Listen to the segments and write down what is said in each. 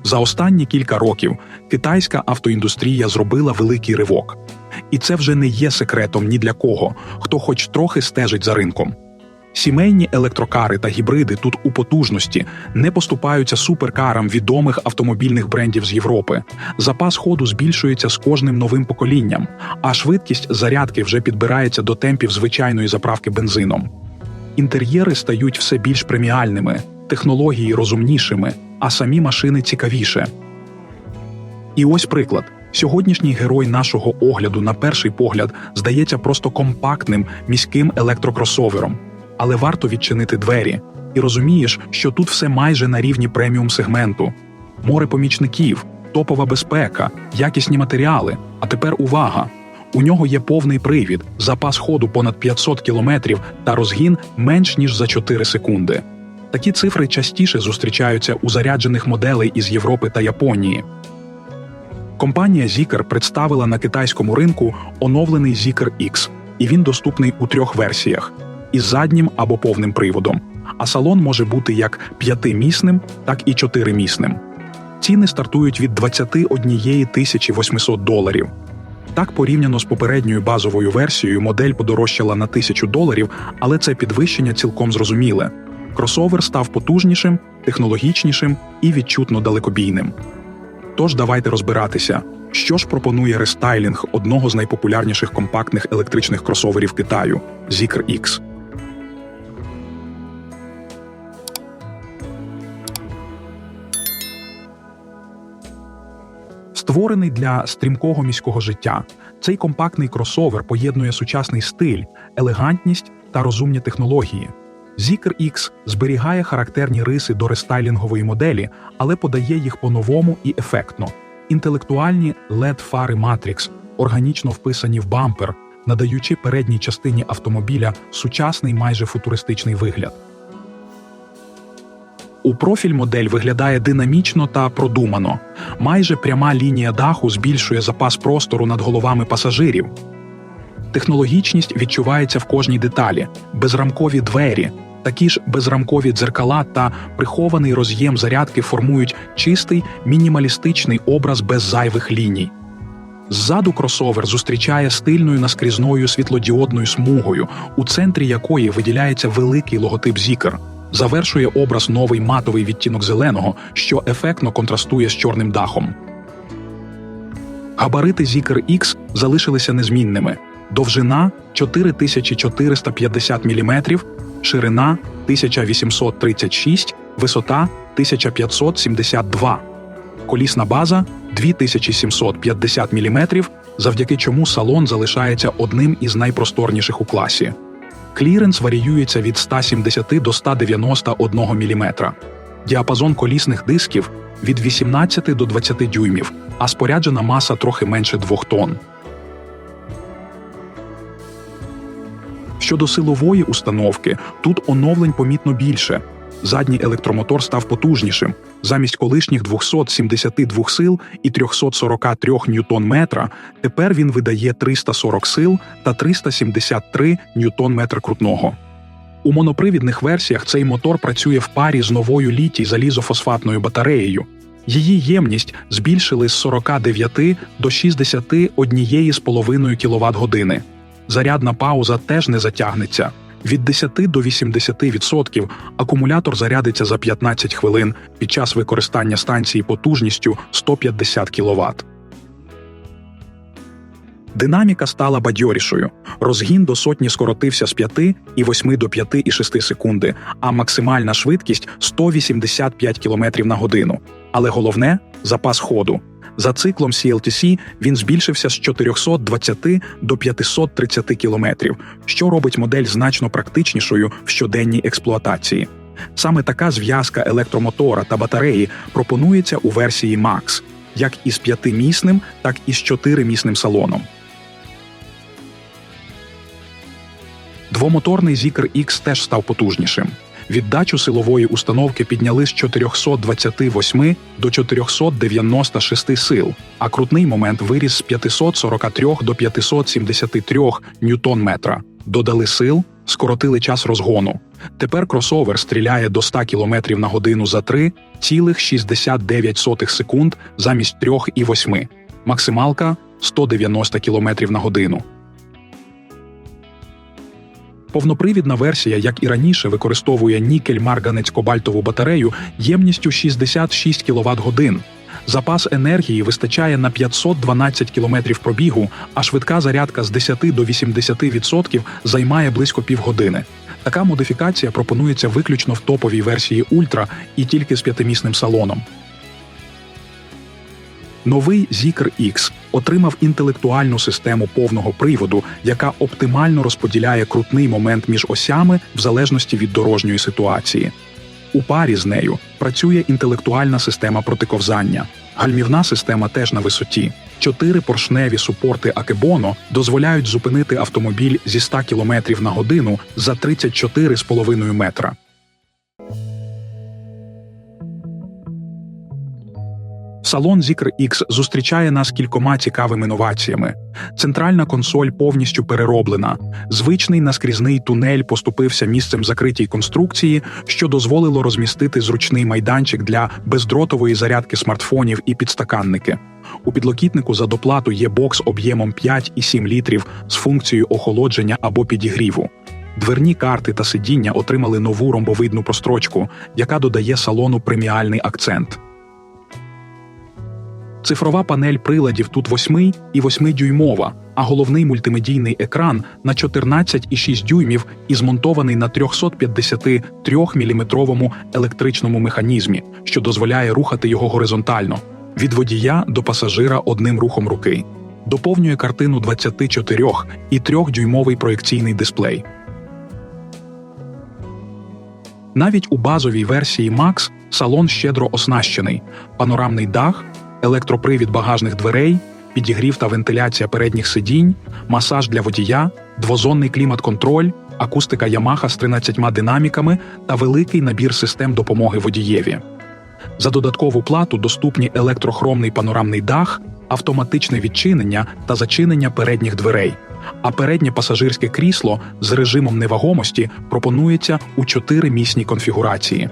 За останні кілька років китайська автоіндустрія зробила великий ривок. І це вже не є секретом ні для кого, хто хоч трохи стежить за ринком. Сімейні електрокари та гібриди тут у потужності не поступаються суперкарам відомих автомобільних брендів з Європи. Запас ходу збільшується з кожним новим поколінням, а швидкість зарядки вже підбирається до темпів звичайної заправки бензином. Інтер'єри стають все більш преміальними, технології розумнішими, а самі машини цікавіше. І ось приклад. Сьогоднішній герой нашого огляду на перший погляд здається просто компактним міським електрокросовером. Але варто відчинити двері, і розумієш, що тут все майже на рівні преміум-сегменту. Море помічників, топова безпека, якісні матеріали. А тепер увага! У нього є повний привід, запас ходу понад 500 кілометрів та розгін менш ніж за 4 секунди. Такі цифри частіше зустрічаються у заряджених моделей із Європи та Японії. Компанія Zeekr представила на китайському ринку оновлений Zeekr X, і він доступний у 3 версіях – із заднім або повним приводом, а салон може бути як 5-місним, так і 4-місним. Ціни стартують від $21 800. Так, порівняно з попередньою базовою версією, модель подорожчала на $1000, але це підвищення цілком зрозуміле. Кросовер став потужнішим, технологічнішим і відчутно далекобійним. Тож давайте розбиратися, що ж пропонує рестайлінг одного з найпопулярніших компактних електричних кросоверів Китаю – Zeekr X. Створений для стрімкого міського життя, цей компактний кросовер поєднує сучасний стиль, елегантність та розумні технології. Zeekr X зберігає характерні риси до рестайлінгової моделі, але подає їх по-новому і ефектно. Інтелектуальні LED-фари Matrix органічно вписані в бампер, надаючи передній частині автомобіля сучасний майже футуристичний вигляд. У профіль модель виглядає динамічно та продумано. Майже пряма лінія даху збільшує запас простору над головами пасажирів. Технологічність відчувається в кожній деталі. Безрамкові двері, такі ж безрамкові дзеркала та прихований роз'єм зарядки формують чистий, мінімалістичний образ без зайвих ліній. Ззаду кросовер зустрічає стильною наскрізною світлодіодною смугою, у центрі якої виділяється великий логотип Zeekr. Завершує образ новий матовий відтінок зеленого, що ефектно контрастує з чорним дахом. Габарити Zeekr X залишилися незмінними. Довжина – 4450 мм, ширина – 1836, висота – 1572. Колісна база – 2750 мм, завдяки чому салон залишається одним із найпросторніших у класі. Кліренс варіюється від 170 до 191 мм. Діапазон колісних дисків – від 18 до 20 дюймів, а споряджена маса трохи менше 2 тонн. Щодо силової установки, тут оновлень помітно більше. Задній електромотор став потужнішим. Замість колишніх 272 сил і 343 ньютон-метра тепер він видає 340 сил та 373 ньютон-метр крутного. У монопривідних версіях цей мотор працює в парі з новою літій-залізофосфатною батареєю. Її ємність збільшили з 49 до 61,5 кВт-години. Зарядна пауза теж не затягнеться. Від 10 до 80% акумулятор зарядиться за 15 хвилин під час використання станції потужністю 150 кВт. Динаміка стала бадьорішою. Розгін до сотні скоротився з 5,8 до 5,6 секунди, а максимальна швидкість – 185 км на годину. Але головне – запас ходу. За циклом CLTC він збільшився з 420 до 530 км, що робить модель значно практичнішою в щоденній експлуатації. Саме така зв'язка електромотора та батареї пропонується у версії Max, як із 5-місним, так і з 4-місним салоном. Двомоторний Zeekr X теж став потужнішим. Віддачу силової установки підняли з 428 до 496 сил, а крутний момент виріс з 543 до 573 ньютон-метра. Додали сил, скоротили час розгону. Тепер кросовер стріляє до 100 км на годину за 3,69 секунд замість 3,8. Максималка – 190 км на годину. Повнопривідна версія, як і раніше, використовує нікель-марганець-кобальтову батарею ємністю 66 кВт-годин. Запас енергії вистачає на 512 км пробігу, а швидка зарядка з 10 до 80% займає близько півгодини. Така модифікація пропонується виключно в топовій версії Ультра і тільки з 5-місним салоном. Новий Zeekr X отримав інтелектуальну систему повного приводу, яка оптимально розподіляє крутний момент між осями в залежності від дорожньої ситуації. У парі з нею працює інтелектуальна система протиковзання. Гальмівна система теж на висоті. 4 поршневі супорти Акебоно дозволяють зупинити автомобіль зі 100 км на годину за 34,5 метра. Салон Zeekr X зустрічає нас кількома цікавими новаціями. Центральна консоль повністю перероблена. Звичний наскрізний тунель поступився місцем закритій конструкції, що дозволило розмістити зручний майданчик для бездротової зарядки смартфонів і підстаканники. У підлокітнику за доплату є бокс об'ємом 5,7 літрів з функцією охолодження або підігріву. Дверні карти та сидіння отримали нову ромбовидну прострочку, яка додає салону преміальний акцент. Цифрова панель приладів тут 8 і 8-дюймова, а головний мультимедійний екран на 14,6 дюймів і змонтований на 353-мм електричному механізмі, що дозволяє рухати його горизонтально, від водія до пасажира одним рухом руки. Доповнює картину 24 і 3-дюймовий проєкційний дисплей. Навіть у базовій версії Max салон щедро оснащений: панорамний дах, електропривід багажних дверей, підігрів та вентиляція передніх сидінь, масаж для водія, двозонний клімат-контроль, акустика Yamaha з 13 динаміками та великий набір систем допомоги водієві. За додаткову плату доступні електрохромний панорамний дах, автоматичне відчинення та зачинення передніх дверей, а переднє пасажирське крісло з режимом невагомості пропонується у 4-місній конфігурації.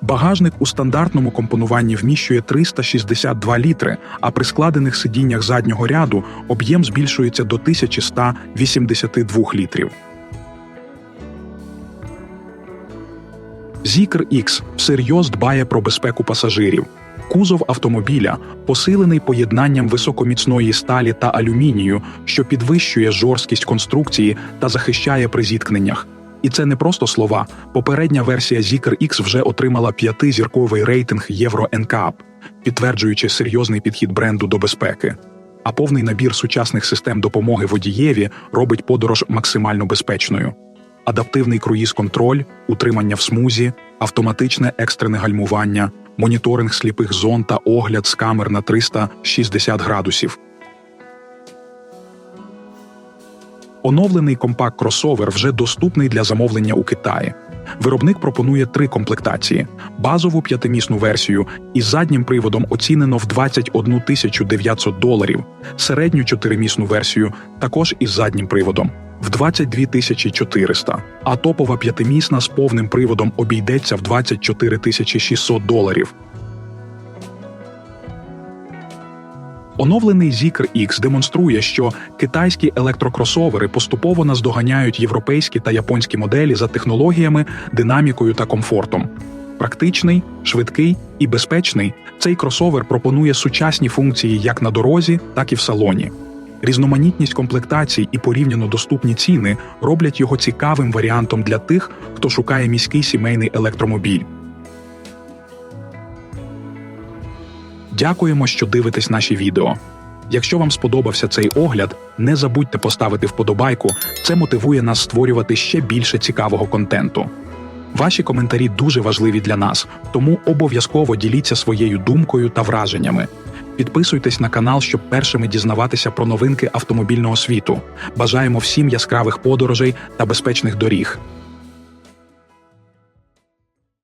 Багажник у стандартному компонуванні вміщує 362 літри, а при складених сидіннях заднього ряду об'єм збільшується до 1182 літрів. Zeekr X всерйоз дбає про безпеку пасажирів. Кузов автомобіля посилений поєднанням високоміцної сталі та алюмінію, що підвищує жорсткість конструкції та захищає при зіткненнях. І це не просто слова. Попередня версія Zeekr X вже отримала 5-зірковий рейтинг Euro NCAP, підтверджуючи серйозний підхід бренду до безпеки. А повний набір сучасних систем допомоги водієві робить подорож максимально безпечною. Адаптивний круїз-контроль, утримання в смузі, автоматичне екстрене гальмування, моніторинг сліпих зон та огляд з камер на 360 градусів. Оновлений компакт-кросовер вже доступний для замовлення у Китаї. Виробник пропонує 3 комплектації. Базову 5-місну версію із заднім приводом оцінено в $21 900, середню 4-місну версію також із заднім приводом в $22 400, а топова 5-місна з повним приводом обійдеться в $24 600. Оновлений Zeekr X демонструє, що китайські електрокросовери поступово наздоганяють європейські та японські моделі за технологіями, динамікою та комфортом. Практичний, швидкий і безпечний, цей кросовер пропонує сучасні функції як на дорозі, так і в салоні. Різноманітність комплектацій і порівняно доступні ціни роблять його цікавим варіантом для тих, хто шукає міський сімейний електромобіль. Дякуємо, що дивитесь наші відео. Якщо вам сподобався цей огляд, не забудьте поставити вподобайку, це мотивує нас створювати ще більше цікавого контенту. Ваші коментарі дуже важливі для нас, тому обов'язково діліться своєю думкою та враженнями. Підписуйтесь на канал, щоб першими дізнаватися про новинки автомобільного світу. Бажаємо всім яскравих подорожей та безпечних доріг.